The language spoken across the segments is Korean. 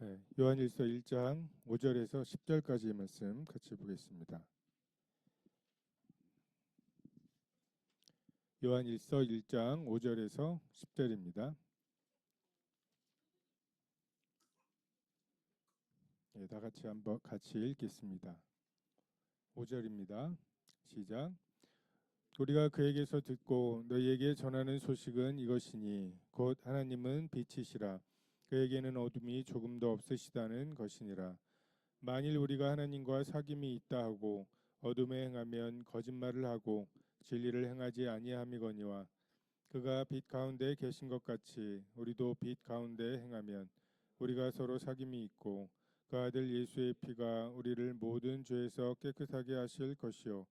네, 요한일서 1장 5절에서 10절까지의 말씀 같이 보겠습니다. 요한일서 1장 5절에서 10절입니다. 네, 다 같이 한번 같이 읽겠습니다. 5절입니다. 시작. 우리가 그에게서 듣고 너희에게 전하는 소식은 이것이니 곧 하나님은 빛이시라 그에게는 어둠이 조금도 없으시다는 것이니라. 만일 우리가 하나님과 사귐이 있다 하고 어둠에 행하면 거짓말을 하고 진리를 행하지 아니함이거니와 그가 빛 가운데 계신 것 같이 우리도 빛 가운데 행하면 우리가 서로 사귐이 있고 그 아들 예수의 피가 우리를 모든 죄에서 깨끗하게 하실 것이요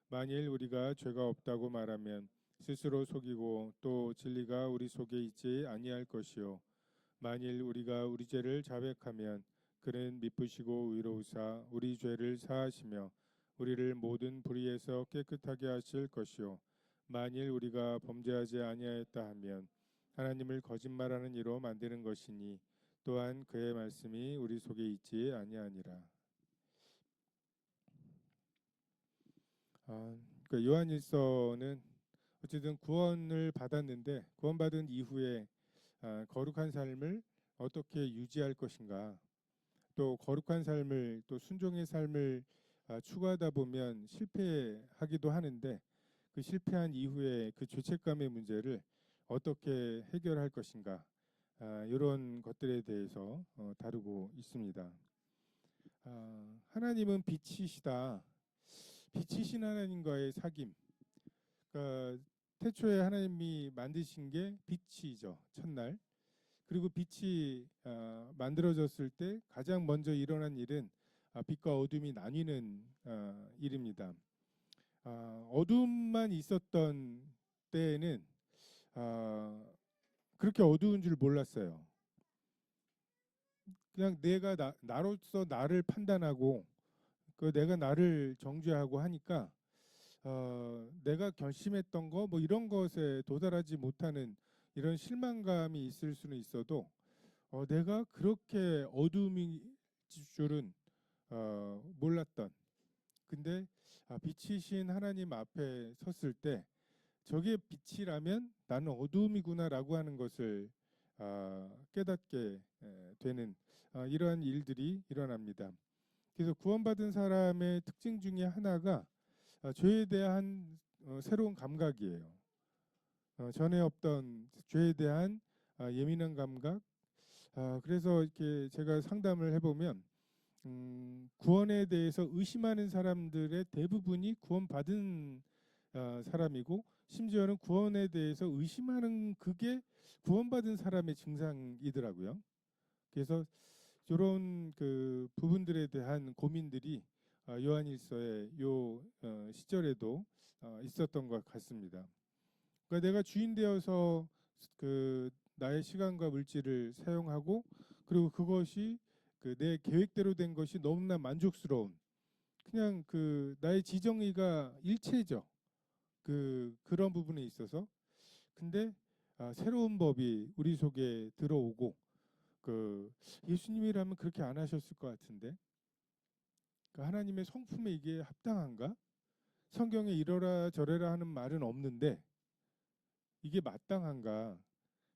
만일 우리가 죄가 없다고 말하면 스스로 속이고 또 진리가 우리 속에 있지 아니할 것이요 만일 우리가 우리 죄를 자백하면 그는 미쁘시고 의로우사 우리 죄를 사하시며 우리를 모든 불의에서 깨끗하게 하실 것이요 만일 우리가 범죄하지 아니하였다 하면 하나님을 거짓말하는 이로 만드는 것이니 또한 그의 말씀이 우리 속에 있지 아니하니라. 그러니까 요한일서는 어쨌든 구원을 받았는데 구원받은 이후에 거룩한 삶을 어떻게 유지할 것인가, 또 거룩한 삶을 또 순종의 삶을 추구하다 보면 실패하기도 하는데 그 실패한 이후에 그 죄책감의 문제를 어떻게 해결할 것인가, 이런 것들에 대해서 다루고 있습니다. 하나님은 빛이시다. 빛이신 하나님과의 사귐. 그러니까 태초에 하나님이 만드신 게 빛이죠. 첫날. 그리고 빛이 만들어졌을 때 가장 먼저 일어난 일은 빛과 어둠이 나뉘는 일입니다. 어둠만 있었던 때에는 그렇게 어두운 줄 몰랐어요. 그냥 내가 나로서 나를 판단하고 그 내가 나를 정죄하고 하니까 내가 결심했던 거 뭐 이런 것에 도달하지 못하는 이런 실망감이 있을 수는 있어도 내가 그렇게 어둠이 줄은 몰랐던. 근데 빛이신 하나님 앞에 섰을 때 저게 빛이라면 나는 어둠이구나라고 하는 것을 깨닫게 되는 이러한 일들이 일어납니다. 그래서 구원받은 사람의 특징 중에 하나가 죄에 대한 새로운 감각이에요. 전에 없던 죄에 대한 예민한 감각. 그래서 이렇게 제가 상담을 해보면 구원에 대해서 의심하는 사람들의 대부분이 구원받은 사람이고, 심지어는 구원에 대해서 의심하는 그게 구원받은 사람의 증상이더라고요. 그래서 이런 그 부분들에 대한 고민들이 요한일서의 요 시절에도 있었던 것 같습니다. 그러니까 내가 주인 되어서 그 나의 시간과 물질을 사용하고, 그리고 그것이 그 내 계획대로 된 것이 너무나 만족스러운, 그냥 그 나의 지정의가 일체죠. 그런 부분에 있어서. 근데 새로운 법이 우리 속에 들어오고, 그 예수님이라면 그렇게 안 하셨을 것 같은데, 그 하나님의 성품에 이게 합당한가? 성경에 이러라 저래라 하는 말은 없는데 이게 마땅한가?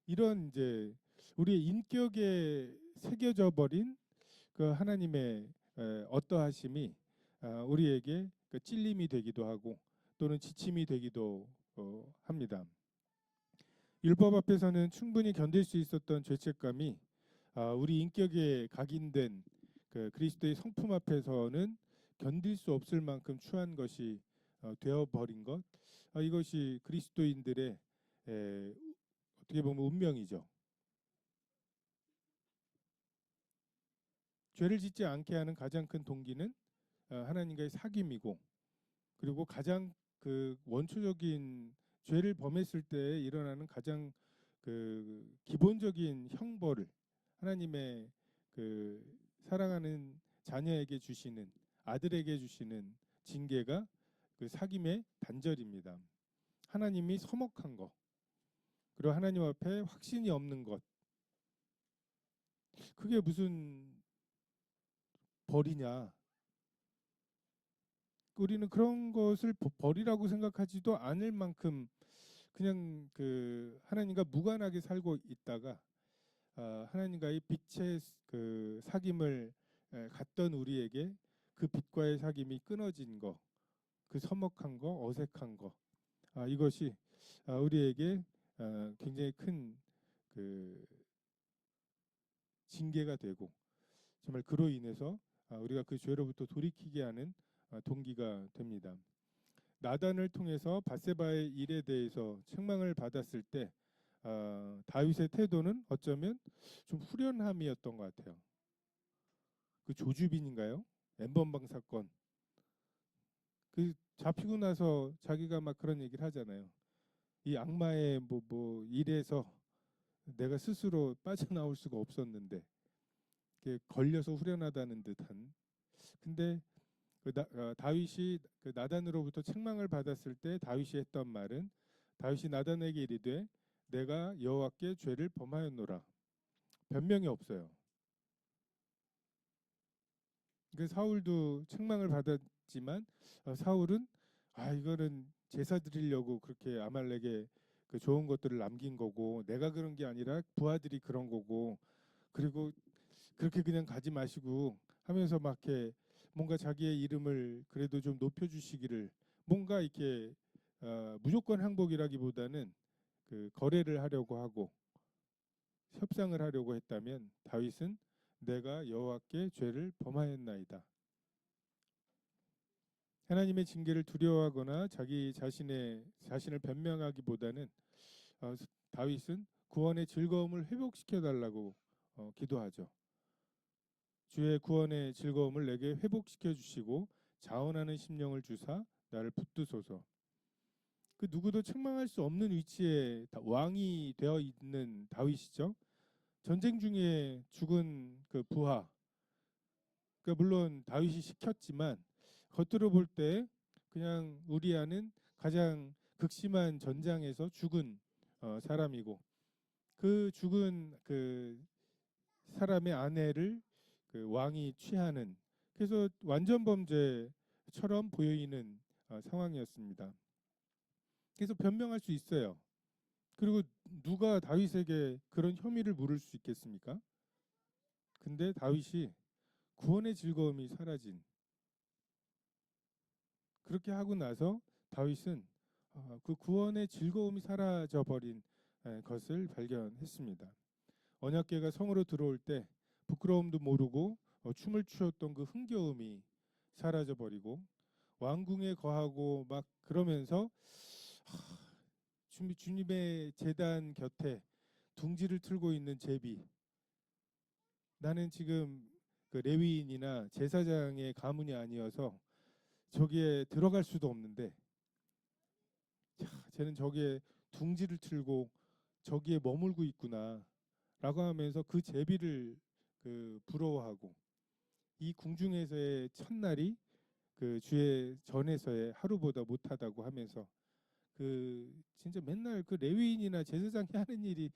이런 이제 우리의 인격에 새겨져 버린 그 하나님의 어떠하심이 우리에게 그 찔림이 되기도 하고 또는 지침이 되기도 합니다. 율법 앞에서는 충분히 견딜 수 있었던 죄책감이 우리 인격에 각인된 그 그리스도의 성품 앞에서는 견딜 수 없을 만큼 추한 것이 되어버린 것, 이것이 그리스도인들의 어떻게 보면 운명이죠. 죄를 짓지 않게 하는 가장 큰 동기는 하나님과의 사귐이고, 그리고 가장 그 원초적인 죄를 범했을 때 일어나는 가장 그 기본적인 형벌을 하나님의 그 사랑하는 자녀에게 주시는, 아들에게 주시는 징계가 그 사귐의 단절입니다. 하나님이 서먹한 것, 그리고 하나님 앞에 확신이 없는 것, 그게 무슨 벌이냐? 우리는 그런 것을 벌이라고 생각하지도 않을 만큼 그냥 그 하나님과 무관하게 살고 있다가 하나님과의 빛의 그 사귐을 갖던 우리에게 그 빛과의 사귐이 끊어진 거, 그 서먹한 거, 어색한 거, 이것이 우리에게 굉장히 큰 그 징계가 되고 정말 그로 인해서 우리가 그 죄로부터 돌이키게 하는 동기가 됩니다. 나단을 통해서 밧세바의 일에 대해서 책망을 받았을 때 다윗의 태도는 어쩌면 좀 후련함이었던 것 같아요. 그 조주빈인가요? 엠번방 사건. 그 잡히고 나서 자기가 막 그런 얘기를 하잖아요. 이 악마의 뭐 일에서 내가 스스로 빠져나올 수가 없었는데 걸려서 후련하다는 듯한. 근데 다윗이 그 나단으로부터 책망을 받았을 때 다윗이 했던 말은 다윗이 나단에게 이르되 내가 여호와께 죄를 범하였노라. 변명이 없어요. 그 사울도 책망을 받았지만 사울은 이거는 제사 드리려고 그렇게 아말렉에 그 좋은 것들을 남긴 거고 내가 그런 게 아니라 부하들이 그런 거고 그리고 그렇게 그냥 가지 마시고 하면서 막 이렇게 뭔가 자기의 이름을 그래도 좀 높여주시기를 뭔가 이렇게 무조건 항복이라기보다는 그 거래를 하려고 하고 협상을 하려고 했다면 다윗은 내가 여호와께 죄를 범하였나이다. 하나님의 징계를 두려워하거나 자기 자신을 변명하기보다는 다윗은 구원의 즐거움을 회복시켜 달라고 기도하죠. 주의 구원의 즐거움을 내게 회복시켜 주시고 자원하는 심령을 주사 나를 붙드소서. 그 누구도 책망할 수 없는 위치에 왕이 되어 있는 다윗이죠. 전쟁 중에 죽은 그 부하. 그러니까 물론 다윗이 시켰지만 겉으로 볼 때 그냥 우리아는 가장 극심한 전장에서 죽은 사람이고 그 죽은 그 사람의 아내를 그 왕이 취하는 그래서 완전 범죄처럼 보이는 상황이었습니다. 그래서 변명할 수 있어요. 그리고 누가 다윗에게 그런 혐의를 물을 수 있겠습니까? 근데 다윗이 구원의 즐거움이 사라진 그렇게 하고 나서 다윗은 그 구원의 즐거움이 사라져 버린 것을 발견했습니다. 언약궤가 성으로 들어올 때 부끄러움도 모르고 춤을 추었던 그 흥겨움이 사라져 버리고 왕궁에 거하고 막 그러면서 주님의 제단 곁에 둥지를 틀고 있는 제비. 나는 지금 그 레위인이나 제사장의 가문이 아니어서 저기에 들어갈 수도 없는데 쟤는 저기에 둥지를 틀고 저기에 머물고 있구나라고 하면서 그 제비를 그 부러워하고 이 궁중에서의 첫날이 그 주의 전에서의 하루보다 못하다고 하면서 그 진짜 맨날 그 레위인이나 제사장이 하는 일이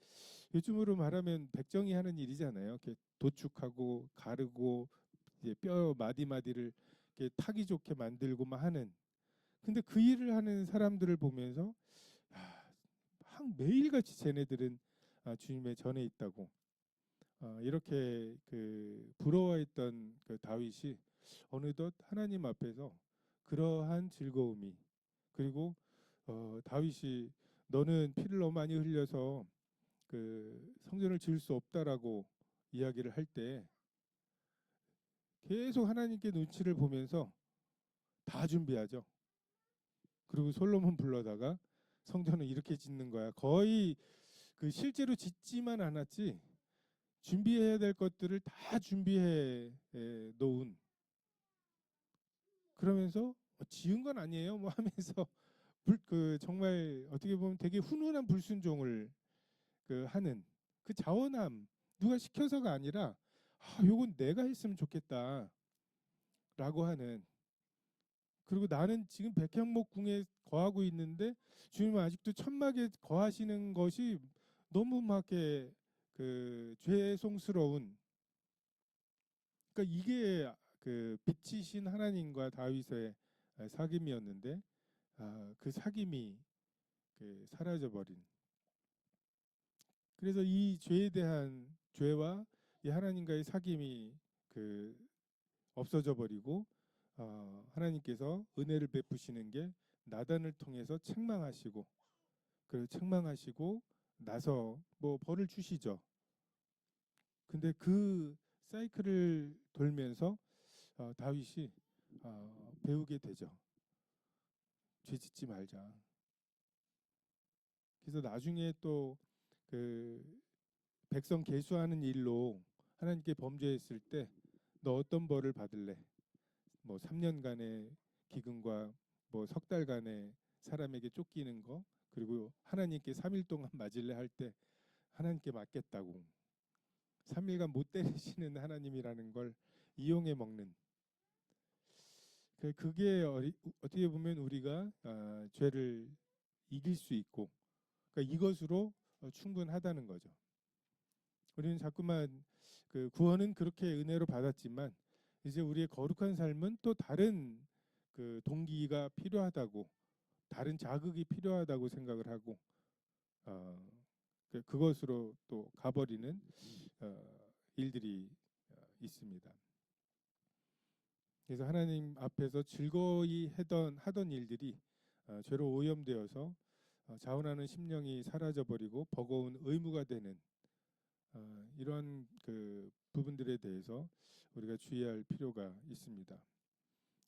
요즘으로 말하면 백정이 하는 일이잖아요. 이렇게 도축하고 가르고 이제 뼈 마디마디를 이렇게 타기 좋게 만들고 막 하는. 근데 그 일을 하는 사람들을 보면서 매일같이 쟤네들은 주님의 전에 있다고 이렇게 그 부러워했던 그 다윗이 어느덧 하나님 앞에서 그러한 즐거움이 그리고 다윗이 너는 피를 너무 많이 흘려서 그 성전을 지을 수 없다라고 이야기를 할 때 계속 하나님께 눈치를 보면서 다 준비하죠. 그리고 솔로몬 불러다가 성전을 이렇게 짓는 거야. 거의 그 실제로 짓지만 않았지 준비해야 될 것들을 다 준비해 놓은 그러면서 지은 건 아니에요. 뭐 하면서 그 정말 어떻게 보면 되게 훈훈한 불순종을 그 하는 그 자원함 누가 시켜서가 아니라 요건 내가 했으면 좋겠다라고 하는 그리고 나는 지금 백향목궁에 거하고 있는데 주님은 아직도 천막에 거하시는 것이 너무 막그 죄송스러운 그러니까 이게 그 빛이신 하나님과 다윗의 사귐이었는데 그 사귐이 사라져 버린. 그래서 이 죄에 대한 죄와 이 하나님과의 사귐이 없어져 버리고 하나님께서 은혜를 베푸시는 게 나단을 통해서 책망하시고 책망하시고 나서 뭐 벌을 주시죠. 근데 그 사이클을 돌면서 다윗이 배우게 되죠. 죄 짓지 말자. 그래서 나중에 또 그 백성 계수하는 일로 하나님께 범죄했을 때 너 어떤 벌을 받을래? 뭐 3년간의 기근과 뭐 석 달간의 사람에게 쫓기는 거, 그리고 하나님께 3일 동안 맞을래 할 때 하나님께 맞겠다고 3일간 못 때리시는 하나님이라는 걸 이용해 먹는. 그게 어떻게 보면 우리가 죄를 이길 수 있고, 그러니까 이것으로 충분하다는 거죠. 우리는 자꾸만 그 구원은 그렇게 은혜로 받았지만 이제 우리의 거룩한 삶은 또 다른 그 동기가 필요하다고, 다른 자극이 필요하다고 생각을 하고 그것으로 또 가버리는 일들이 있습니다. 그래서 하나님 앞에서 즐거이 하던 일들이 죄로 오염되어서 자원하는 심령이 사라져버리고 버거운 의무가 되는 이러한 그 부분들에 대해서 우리가 주의할 필요가 있습니다.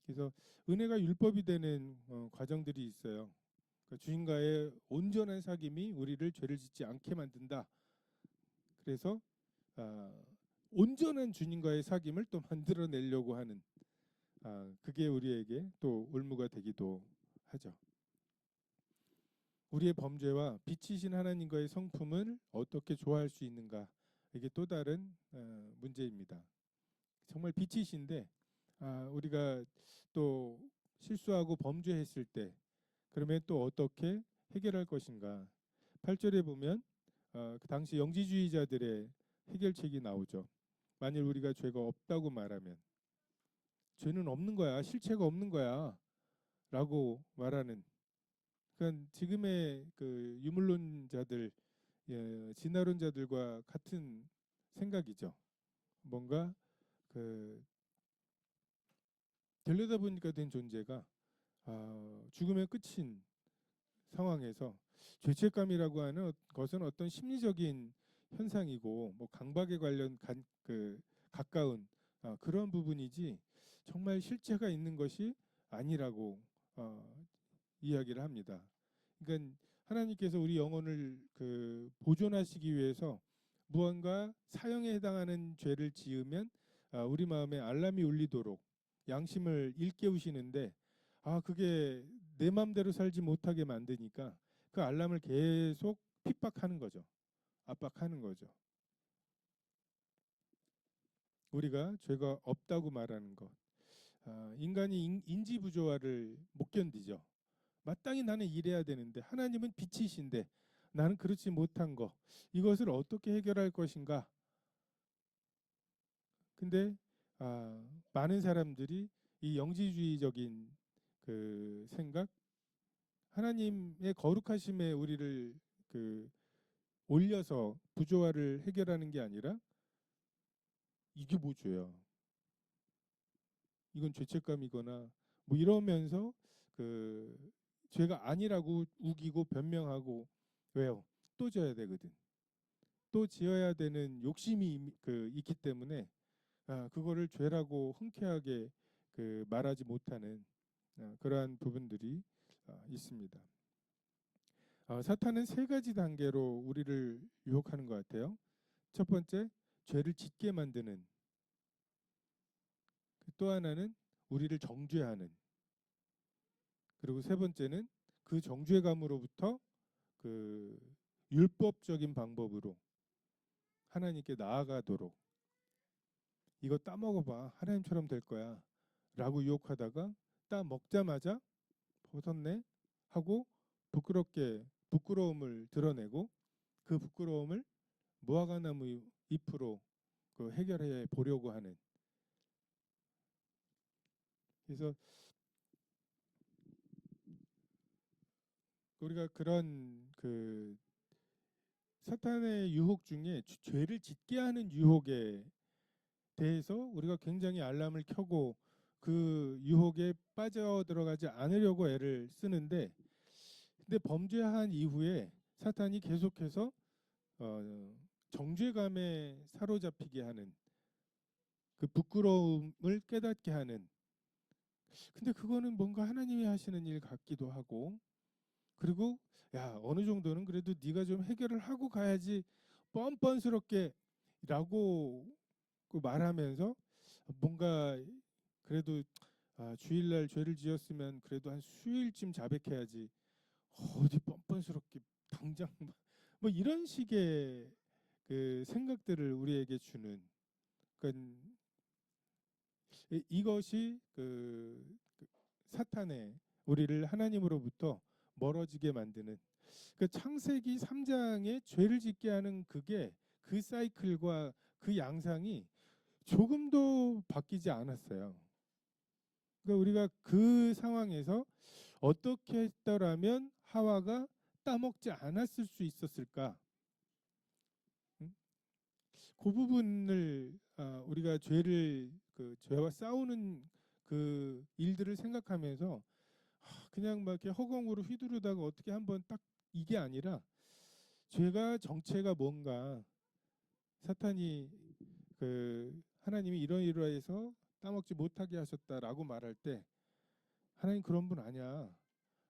그래서 은혜가 율법이 되는 과정들이 있어요. 그러니까 주님과의 온전한 사귐이 우리를 죄를 짓지 않게 만든다. 그래서 온전한 주님과의 사귐을 또 만들어내려고 하는 그게 우리에게 또 올무가 되기도 하죠. 우리의 범죄와 빛이신 하나님과의 성품을 어떻게 조화할 수 있는가, 이게 또 다른 문제입니다. 정말 빛이신데 우리가 또 실수하고 범죄했을 때 그러면 또 어떻게 해결할 것인가. 8절에 보면 그 당시 영지주의자들의 해결책이 나오죠. 만일 우리가 죄가 없다고 말하면, 죄는 없는 거야, 실체가 없는 거야 라고 말하는, 그러니까 지금의 그 유물론자들, 진화론자들과 같은 생각이죠. 뭔가 그 되려다 보니까 된 존재가 죽음의 끝인 상황에서 죄책감이라고 하는 것은 어떤 심리적인 현상이고 뭐 강박에 관련 가까운 그런 부분이지 정말 실체가 있는 것이 아니라고 이야기를 합니다. 그러니까 하나님께서 우리 영혼을 보존하시기 위해서 무언가 사형에 해당하는 죄를 지으면 우리 마음에 알람이 울리도록 양심을 일깨우시는데 그게 내 마음대로 살지 못하게 만드니까 그 알람을 계속 핍박하는 거죠. 압박하는 거죠. 우리가 죄가 없다고 말하는 것. 인간이 인지 부조화를 못 견디죠. 마땅히 나는 이래야 되는데 하나님은 빛이신데 나는 그렇지 못한 거, 이것을 어떻게 해결할 것인가. 근데 많은 사람들이 이 영지주의적인 그 생각, 하나님의 거룩하심에 우리를 올려서 부조화를 해결하는 게 아니라 이게 뭐 죄야, 이건 죄책감이거나 뭐 이러면서 죄가 아니라고 우기고 변명하고. 왜요? 또 져야 되거든. 또 지어야 되는 욕심이 있기 때문에 그거를 죄라고 흔쾌하게 말하지 못하는 그러한 부분들이 있습니다. 사탄은 세 가지 단계로 우리를 유혹하는 것 같아요. 첫 번째, 죄를 짓게 만드는. 또 하나는 우리를 정죄하는. 그리고 세 번째는 그 정죄감으로부터 율법적인 방법으로 하나님께 나아가도록, 이거 따먹어봐, 하나님처럼 될 거야 라고 유혹하다가 따 먹자마자 벗었네 하고 부끄러움을 드러내고 그 부끄러움을 무화과나무 잎으로 해결해 보려고 하는 그래서 우리가 그런 그 사탄의 유혹 중에 죄를 짓게 하는 유혹에 대해서 우리가 굉장히 알람을 켜고 그 유혹에 빠져 들어가지 않으려고 애를 쓰는데, 근데 범죄한 이후에 사탄이 계속해서 정죄감에 사로잡히게 하는, 그 부끄러움을 깨닫게 하는, 근데 그거는 뭔가 하나님이 하시는 일 같기도 하고, 그리고 야, 어느 정도는 그래도 네가 좀 해결을 하고 가야지 뻔뻔스럽게 라고 그 말하면서 뭔가 그래도 주일날 죄를 지었으면 그래도 한 수요일쯤 자백해야지, 어디 뻔뻔스럽게 당장 뭐 이런 식의 그 생각들을 우리에게 주는, 그러니까 이것이 그 사탄의 우리를 하나님으로부터 멀어지게 만드는, 그 창세기 3장에 죄를 짓게 하는 그게, 그 사이클과 그 양상이 조금도 바뀌지 않았어요. 그러니까 우리가 그 상황에서 어떻게 했더라면 하와가 따먹지 않았을 수 있었을까? 응? 그 부분을 우리가 그 죄와 싸우는 그 일들을 생각하면서 그냥 막 이렇게 허공으로 휘두르다가 어떻게 한번 딱, 이게 아니라 죄가 정체가 뭔가, 사탄이 그 하나님이 이러이러해서 따먹지 못하게 하셨다라고 말할 때 하나님 그런 분 아니야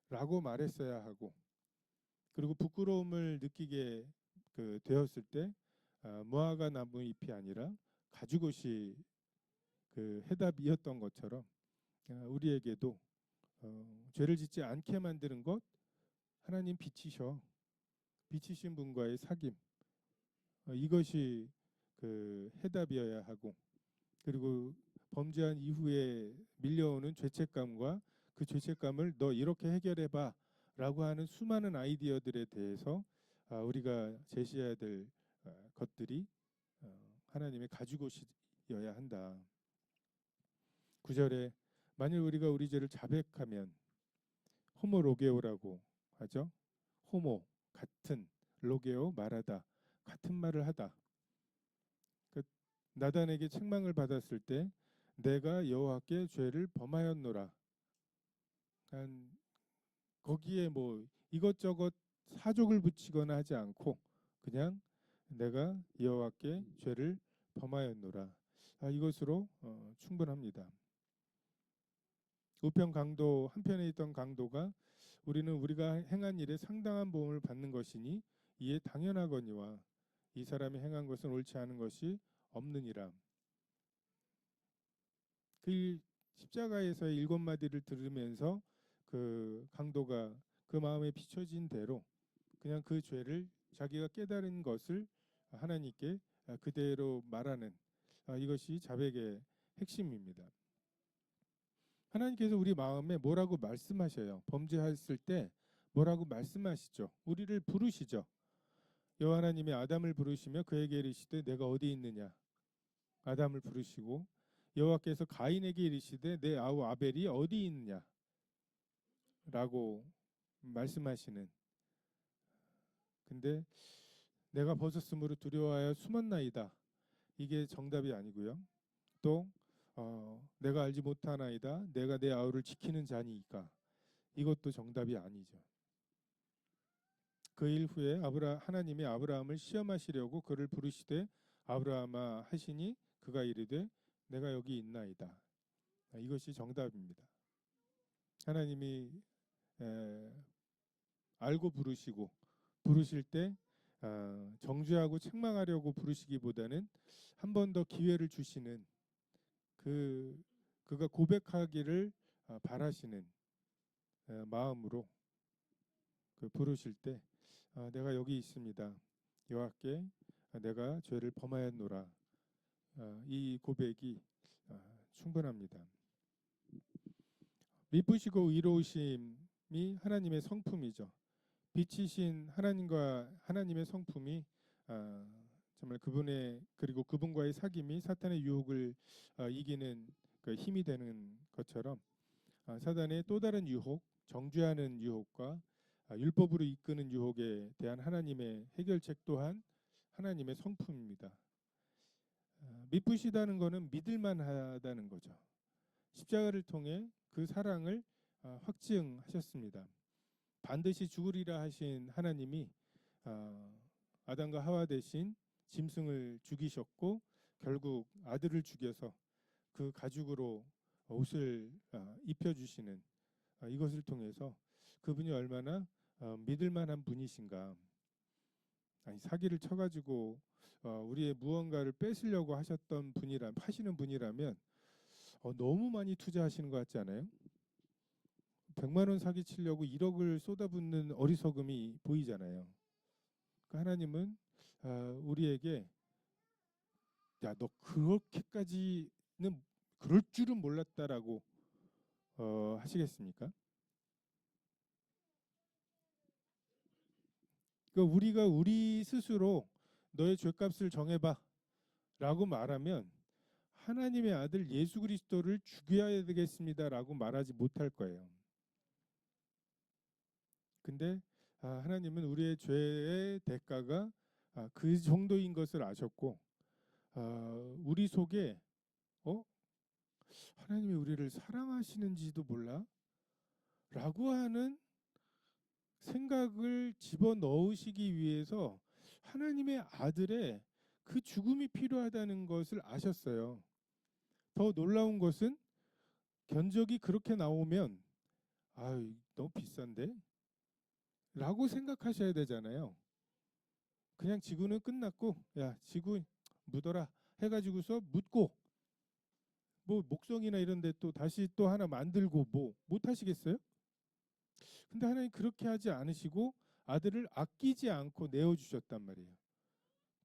라고 말했어야 하고, 그리고 부끄러움을 느끼게 그 되었을 때 무화과 나무 잎이 아니라 가죽옷이 그 해답이었던 것처럼 우리에게도 죄를 짓지 않게 만드는 것, 하나님 빛이신 분과의 사귐, 이것이 그 해답이어야 하고, 그리고 범죄한 이후에 밀려오는 죄책감과 그 죄책감을 너 이렇게 해결해봐 라고 하는 수많은 아이디어들에 대해서 우리가 제시해야 될 것들이 하나님의 가죽옷이어야 한다. 9절에 만일 우리가 우리 죄를 자백하면, 호모로게오라고 하죠. 호모 같은, 로게오 말하다, 같은 말을 하다. 그 나단에게 책망을 받았을 때 내가 여호와께 죄를 범하였노라. 거기에 뭐 이것저것 사족을 붙이거나 하지 않고 그냥 내가 여호와께 죄를 범하였노라. 이것으로 충분합니다. 우편 강도 한편에 있던 강도가 우리는 우리가 행한 일에 상당한 보험을 받는 것이니 이에 당연하거니와 이 사람이 행한 것은 옳지 않은 것이 없느니라. 그 십자가에서의 7마디를 들으면서 그 강도가 그 마음에 비춰진 대로 그냥 그 죄를 자기가 깨달은 것을 하나님께 그대로 말하는, 이것이 자백의 핵심입니다. 하나님께서 우리 마음에 뭐라고 말씀하셔요? 범죄했을 때 뭐라고 말씀하시죠? 우리를 부르시죠. 여호와 하나님이 아담을 부르시며 그에게 이르시되 내가 어디 있느냐? 아담을 부르시고 여호와께서 가인에게 이르시되 내 아우 아벨이 어디 있느냐? 라고 말씀하시는, 근데 내가 벗었으므로 두려워하여 숨었나이다, 이게 정답이 아니고요. 또 내가 알지 못하나이다, 내가 내 아우를 지키는 자니까, 이것도 정답이 아니죠. 그 일 후에 하나님이 아브라함을 시험하시려고 그를 부르시되 아브라함아 하시니 그가 이르되 내가 여기 있나이다. 이것이 정답입니다. 하나님이 알고 부르실 때 정죄하고 책망하려고 부르시기보다는 한 번 더 기회를 주시는, 그가 고백하기를 바라시는 마음으로 그 부르실 때 내가 여기 있습니다. 여호와께 내가 죄를 범하였노라. 이 고백이 충분합니다. 미쁘시고 의로우심이 하나님의 성품이죠. 빛이신 하나님과 하나님의 성품이 정말 그분과의 사귐이 사탄의 유혹을 이기는 그 힘이 되는 것처럼 사단의 또 다른 유혹, 정죄하는 유혹과 율법으로 이끄는 유혹에 대한 하나님의 해결책 또한 하나님의 성품입니다. 미쁘시다는 것은 믿을만하다는 거죠. 십자가를 통해 그 사랑을 확증하셨습니다. 반드시 죽으리라 하신 하나님이 아담과 하와 대신 짐승을 죽이셨고 결국 아들을 죽여서 그 가죽으로 옷을 입혀주시는 이것을 통해서 그분이 얼마나 믿을 만한 분이신가. 아니, 사기를 쳐가지고 우리의 무언가를 뺏으려고 하시는 분이라면 너무 많이 투자하시는 것 같지 않아요? 100만 원 사기 치려고 1억을 쏟아붓는 어리석음이 보이잖아요. 그러니까 하나님은 우리에게 야, 너 그렇게까지는 그럴 줄은 몰랐다라고 하시겠습니까? 그러니까 우리가 우리 스스로 너의 죄값을 정해봐 라고 말하면 하나님의 아들 예수 그리스도를 죽여야 되겠습니다라고 말하지 못할 거예요. 근데 하나님은 우리의 죄의 대가가 그 정도인 것을 아셨고 우리 속에 하나님이 우리를 사랑하시는지도 몰라? 라고 하는 생각을 집어넣으시기 위해서 하나님의 아들의 그 죽음이 필요하다는 것을 아셨어요. 더 놀라운 것은 견적이 그렇게 나오면 너무 비싼데? 라고 생각하셔야 되잖아요. 그냥 지구는 끝났고 야 지구 묻어라 해가지고서 묻고 뭐 목성이나 이런 데 또 다시 또 하나 만들고 뭐 못하시겠어요? 근데 하나님 그렇게 하지 않으시고 아들을 아끼지 않고 내어주셨단 말이에요.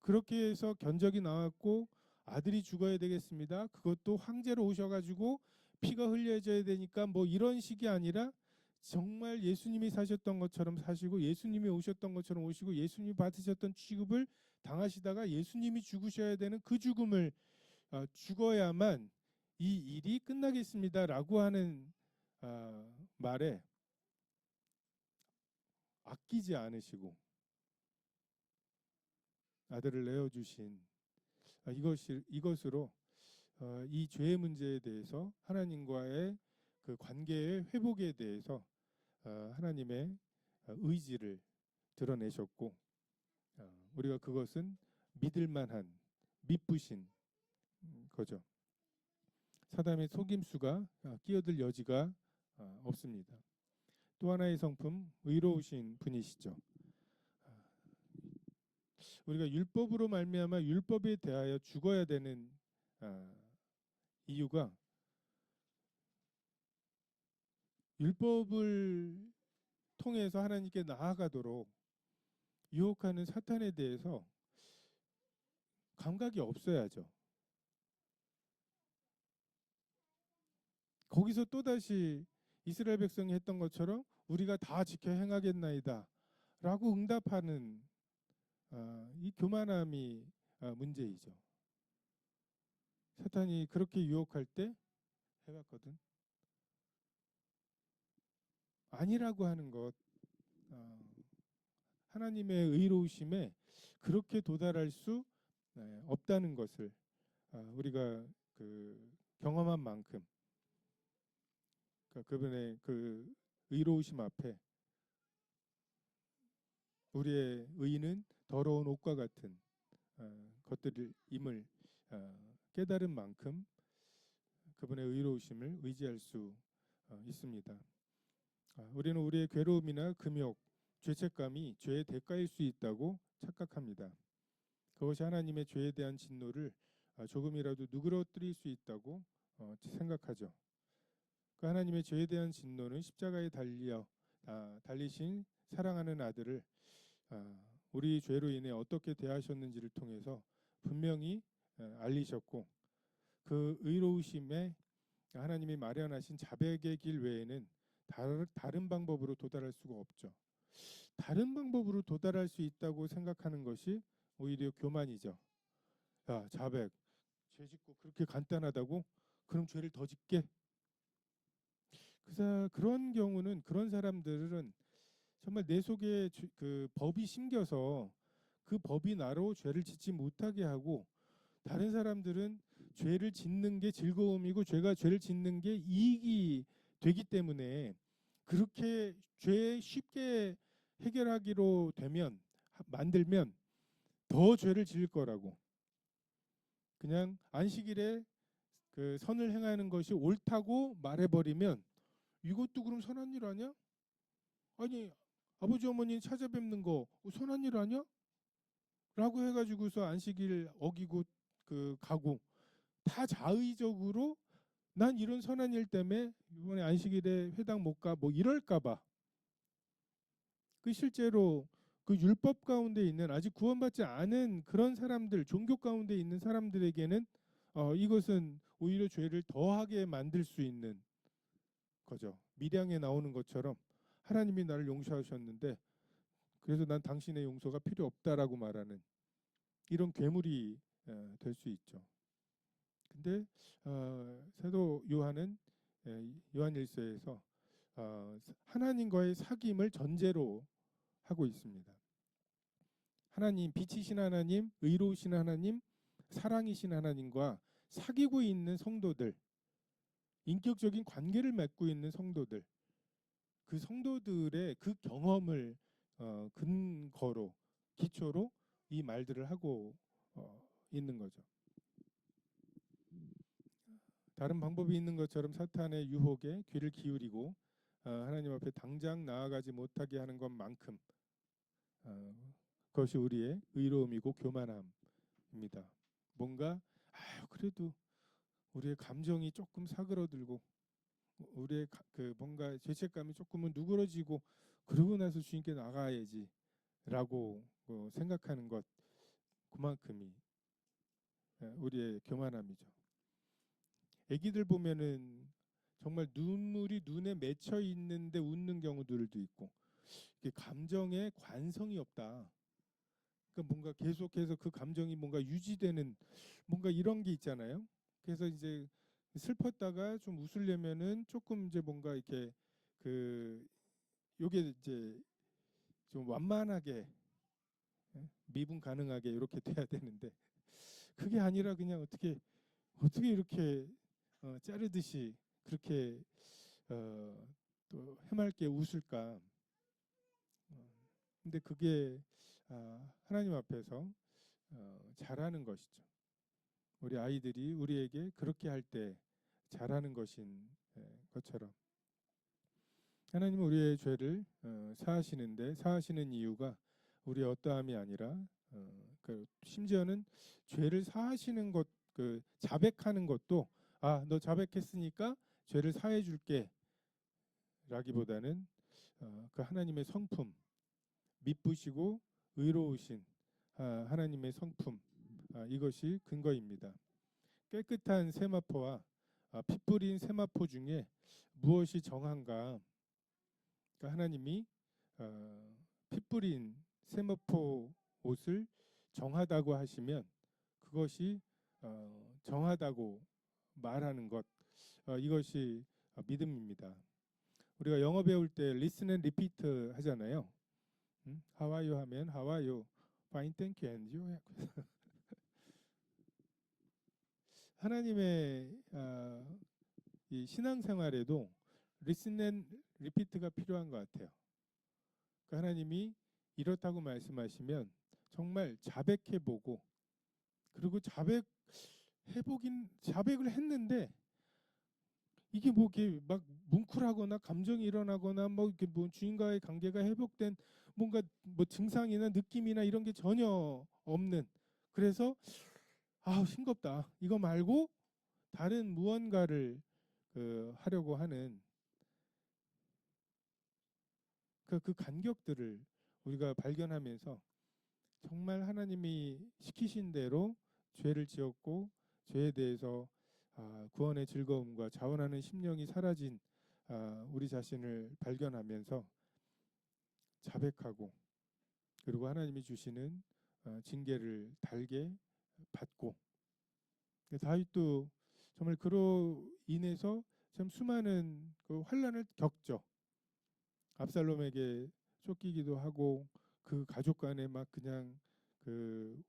그렇게 해서 견적이 나왔고 아들이 죽어야 되겠습니다. 그것도 황제로 오셔가지고 피가 흘려져야 되니까 뭐 이런 식이 아니라 정말 예수님이 사셨던 것처럼 사시고 예수님이 오셨던 것처럼 오시고 예수님이 받으셨던 취급을 당하시다가 예수님이 죽으셔야 되는 그 죽음을 죽어야만 이 일이 끝나겠습니다라고 하는 말에 아끼지 않으시고 아들을 내어주신 이것으로 이 죄의 문제에 대해서 하나님과의 그 관계의 회복에 대해서 하나님의 의지를 드러내셨고 우리가 그것은 믿을 만한 미쁘신 거죠. 사단의 속임수가 끼어들 여지가 없습니다. 또 하나의 성품 의로우신 분이시죠. 우리가 율법으로 말미암아 율법에 대하여 죽어야 되는 이유가 율법을 통해서 하나님께 나아가도록 유혹하는 사탄에 대해서 감각이 없어야죠. 거기서 또다시 이스라엘 백성이 했던 것처럼 우리가 다 지켜 행하겠나이다 라고 응답하는 이 교만함이 문제이죠. 사탄이 그렇게 유혹할 때 해봤거든. 아니라고 하는 것, 하나님의 의로우심에 그렇게 도달할 수 없다는 것을 우리가 그 경험한 만큼 그분의 그 의로우심 앞에 우리의 의는 더러운 옷과 같은 것들임을 깨달은 만큼 그분의 의로우심을 의지할 수 있습니다. 우리는 우리의 괴로움이나 금욕, 죄책감이 죄의 대가일 수 있다고 착각합니다. 그것이 하나님의 죄에 대한 진노를 조금이라도 누그러뜨릴 수 있다고 생각하죠. 그 하나님의 죄에 대한 진노는 십자가에 달리신 사랑하는 아들을 우리 죄로 인해 어떻게 대하셨는지를 통해서 분명히 알리셨고 그 의로우심에 하나님이 마련하신 자백의 길 외에는 다른 방법으로 도달할 수가 없죠. 다른 방법으로 도달할 수 있다고 생각하는 것이 오히려 교만이죠. 야, 자백, 죄 짓고 그렇게 간단하다고? 그럼 죄를 더 짓게. 그런 경우는 그런 사람들은 정말 내 속에 그 법이 심겨서 그 법이 나로 죄를 짓지 못하게 하고, 다른 사람들은 죄를 짓는 게 즐거움이고 죄를 짓는 게 이익이 되기 때문에 그렇게 죄 쉽게 해결하기로 되면 만들면 더 죄를 지을 거라고. 그냥 안식일에 그 선을 행하는 것이 옳다고 말해버리면 이것도 그럼 선한 일 아니야? 아니, 아버지 어머니 찾아뵙는 거 선한 일 아니야? 라고 해가지고서 안식일 어기고 그 가고, 다 자의적으로 난 이런 선한 일 때문에 이번에 안식일에 회당 못 가 뭐 이럴까봐. 그 실제로 그 율법 가운데 있는 아직 구원받지 않은 그런 사람들, 종교 가운데 있는 사람들에게는 이것은 오히려 죄를 더하게 만들 수 있는 거죠. 밀양에 나오는 것처럼 하나님이 나를 용서하셨는데 그래서 난 당신의 용서가 필요 없다라고 말하는 이런 괴물이 될 수 있죠. 근데 사도 요한은 요한일서에서 하나님과의 사귐을 전제로 하고 있습니다. 하나님, 빛이신 하나님, 의로우신 하나님, 사랑이신 하나님과 사귀고 있는 성도들, 인격적인 관계를 맺고 있는 성도들, 그 성도들의 그 경험을 근거로, 기초로 이 말들을 하고 있는 거죠. 다른 방법이 있는 것처럼 사탄의 유혹에 귀를 기울이고 하나님 앞에 당장 나아가지 못하게 하는 것만큼 그것이 우리의 의로움이고 교만함입니다. 뭔가 그래도 우리의 감정이 조금 사그러들고 우리의 그 뭔가 죄책감이 조금은 누그러지고 그러고 나서 주님께 나가야지라고 생각하는 것, 그만큼이 우리의 교만함이죠. 아기들 보면은 정말 눈물이 눈에 맺혀 있는데 웃는 경우들도 있고, 이게 감정에 관성이 없다. 그러니까 뭔가 계속해서 그 감정이 뭔가 유지되는 뭔가 이런 게 있잖아요. 그래서 이제 슬펐다가 좀 웃으려면은 조금 이제 뭔가 이렇게 그 요게 이제 좀 완만하게 미분 가능하게 이렇게 돼야 되는데 그게 아니라 그냥 어떻게 이렇게 자르듯이 그렇게 또 해맑게 웃을까? 근데 그게 하나님 앞에서 잘하는 것이죠. 우리 아이들이 우리에게 그렇게 할 때 잘하는 것인 것처럼 하나님은 우리의 죄를 사하시는데 사하시는 이유가 우리의 어떠함이 아니라 그 심지어는 죄를 사하시는 것, 그 자백하는 것도 너 자백했으니까 죄를 사해 줄게 라기보다는 그 하나님의 성품, 미쁘시고 의로우신 하나님의 성품, 이것이 근거입니다. 깨끗한 세마포와 피 뿌린 세마포 중에 무엇이 정한가? 그러니까 하나님이 피 뿌린 세마포 옷을 정하다고 하시면 그것이 정하다고 말하는 것, 이것이 믿음입니다. 우리가 영어 배울 때 listen and repeat 하잖아요. How are you 하면 How are you? Fine, thank you. And you? 하나님의 이 신앙생활에도 listen and repeat가 필요한 것 같아요. 그 하나님이 이렇다고 말씀하시면 정말 자백해보고, 그리고 자백을 했는데 이게 뭐 이렇게 막 뭉클하거나 감정이 일어나거나 뭐 이렇게 뭐 주인과의 관계가 회복된 뭔가 뭐 증상이나 느낌이나 이런 게 전혀 없는, 그래서 싱겁다 이거 말고 다른 무언가를 하려고 하는 그 간격들을 우리가 발견하면서 정말 하나님이 시키신 대로 죄를 지었고 죄에 대해서 구원의 즐거움과 자원하는 심령이 사라진 우리 자신을 발견하면서 자백하고, 그리고 하나님이 주시는 징계를 달게 받고, 다윗도 정말 그로 인해서 참 수많은 그 환란을 겪죠. 압살롬에게 쫓기기도 하고 그 가족 간에 막 그냥 그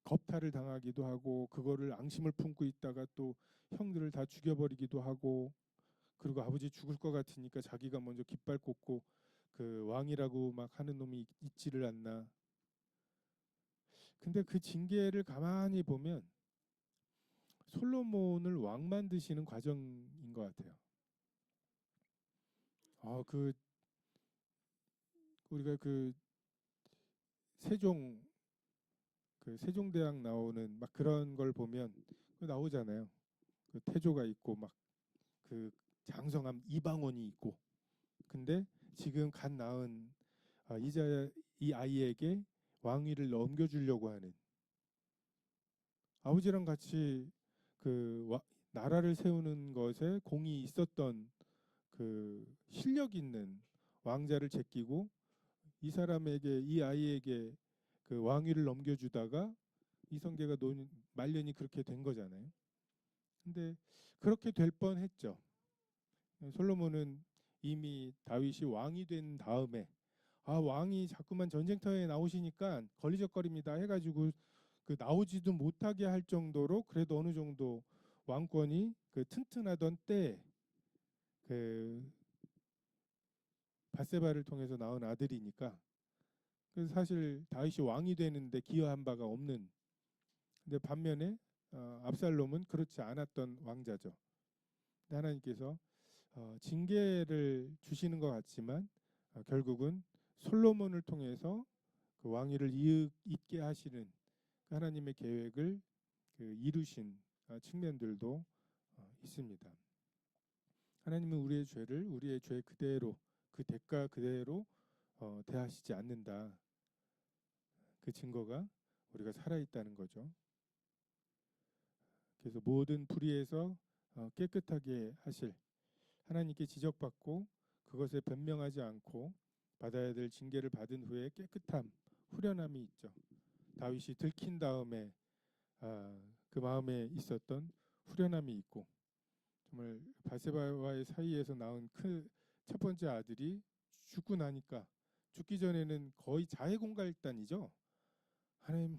겁탈을 당하기도 하고 그거를 앙심을 품고 있다가 또 형들을 다 죽여버리기도 하고 그리고 아버지 죽을 것 같으니까 자기가 먼저 깃발 꽂고 그 왕이라고 막 하는 놈이 있지를 않나. 근데 그 징계를 가만히 보면 솔로몬을 왕 만드시는 과정인 것 같아요. 그 우리가 그 세종 그 세종대왕 나오는 막 그런 걸 보면 그 나오잖아요. 그 태조가 있고 막 그 장성함 이방원이 있고 근데 지금 갓 낳은 이제 이 아이에게 왕위를 넘겨주려고 하는 아버지랑 같이 그 나라를 세우는 것에 공이 있었던 그 실력 있는 왕자를 제끼고 이 사람에게 이 아이에게 그 왕위를 넘겨주다가 이성계가 말년이 그렇게 된 거잖아요. 근데 그렇게 될 뻔했죠. 솔로몬은 이미 다윗이 왕이 된 다음에 왕이 자꾸만 전쟁터에 나오시니까 걸리적거립니다 해가지고 그 나오지도 못하게 할 정도로 그래도 어느 정도 왕권이 그 튼튼하던 때 그 바세바를 통해서 낳은 아들이니까 그래서 사실 다윗이 왕이 되는데 기여한 바가 없는 근데 반면에 압살롬은 그렇지 않았던 왕자죠. 근데 하나님께서 징계를 주시는 것 같지만 결국은 솔로몬을 통해서 그 왕위를 잇게 하시는 그 하나님의 계획을 그 이루신 측면들도 있습니다. 하나님은 우리의 죄를 우리의 죄 그대로 그 대가 그대로 대하시지 않는다. 그 증거가 우리가 살아있다는 거죠. 그래서 모든 불의에서 깨끗하게 하실 하나님께 지적받고 그것에 변명하지 않고 받아야 될 징계를 받은 후에 깨끗함, 후련함이 있죠. 다윗이 들킨 다음에 그 마음에 있었던 후련함이 있고 정말 바세바와의 사이에서 낳은 첫 번째 아들이 죽고 나니까 죽기 전에는 거의 자해공갈단이죠. 하나님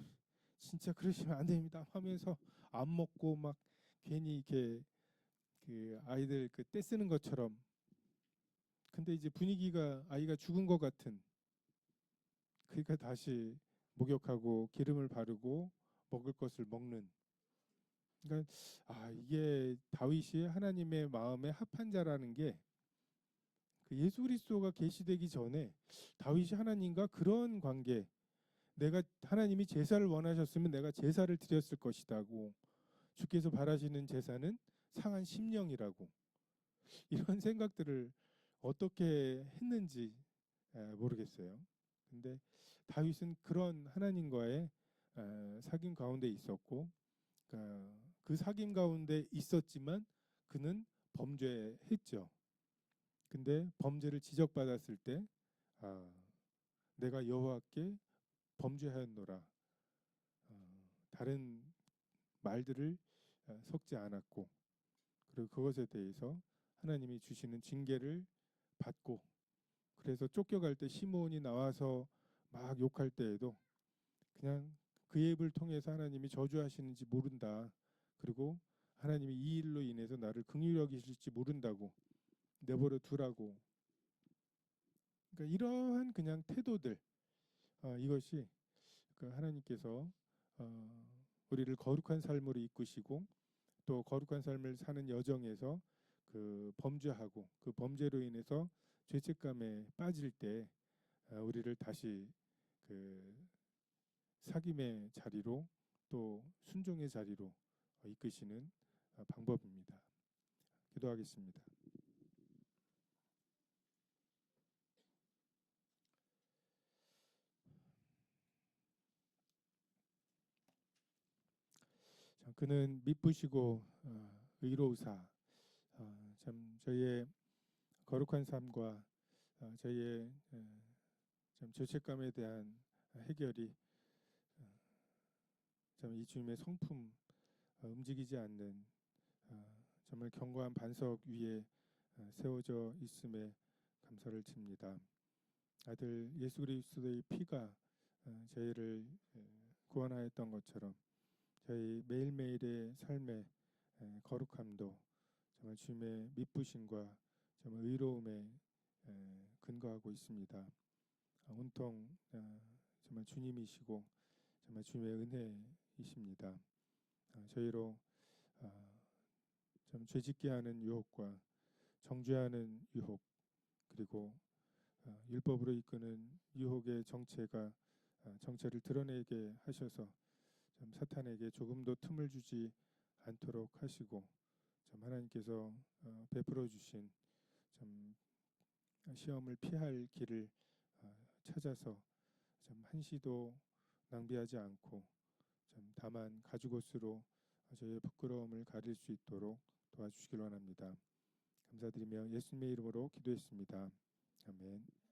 진짜 그러시면 안 됩니다 하면서 안 먹고 막 괜히 이렇게 그 아이들 그 떼쓰는 것처럼 근데 이제 분위기가 아이가 죽은 것 같은 그러니까 다시 목욕하고 기름을 바르고 먹을 것을 먹는 그러니까 이게 다윗이 하나님의 마음에 합한 자라는 게 그 예수 그리스도가 계시되기 전에 다윗이 하나님과 그런 관계 내가 하나님이 제사를 원하셨으면 내가 제사를 드렸을 것이다고 주께서 바라시는 제사는 상한 심령이라고 이런 생각들을 어떻게 했는지 모르겠어요. 근데 다윗은 그런 하나님과의 사귐 가운데 있었고 그 사귐 가운데 있었지만 그는 범죄했죠. 근데 범죄를 지적받았을 때 내가 여호와께 범죄하였노라 다른 말들을 섞지 않았고 그리고 그것에 대해서 하나님이 주시는 징계를 받고 그래서 쫓겨갈 때 시므온이 나와서 막 욕할 때에도 그냥 그 입을 통해서 하나님이 저주하시는지 모른다. 그리고 하나님이 이 일로 인해서 나를 긍휼히 여기실지 모른다고 내버려 두라고. 그러니까 이러한 그냥 태도들 이것이 그 하나님께서 우리를 거룩한 삶으로 이끄시고 또 거룩한 삶을 사는 여정에서 그 범죄하고 그 범죄로 인해서 죄책감에 빠질 때 우리를 다시 그 사귐의 자리로 또 순종의 자리로 이끄시는 방법입니다. 기도하겠습니다. 그는 미쁘시고 의로우사 참 저희의 거룩한 삶과 저희의 참 죄책감에 대한 해결이 참 이 주님의 성품 움직이지 않는 정말 견고한 반석 위에 세워져 있음에 감사를 드립니다. 아들 예수 그리스도의 피가 저희를 구원하였던 것처럼 저희 매일매일의 삶의 거룩함도 정말 주님의 미쁘심과 정말 의로움에 근거하고 있습니다. 온통 정말 주님이시고 정말 주님의 은혜이십니다. 저희로 좀 죄짓게 하는 유혹과 정죄하는 유혹 그리고 율법으로 이끄는 유혹의 정체를 드러내게 하셔서 좀 사탄에게 조금도 틈을 주지 않도록 하시고 좀 하나님께서 베풀어 주신 좀 시험을 피할 길을 찾아서 좀 한시도 낭비하지 않고 좀 다만 가죽옷으로 저희의 부끄러움을 가릴 수 있도록 도와주시길 원합니다. 감사드리며 예수님의 이름으로 기도했습니다. 아멘.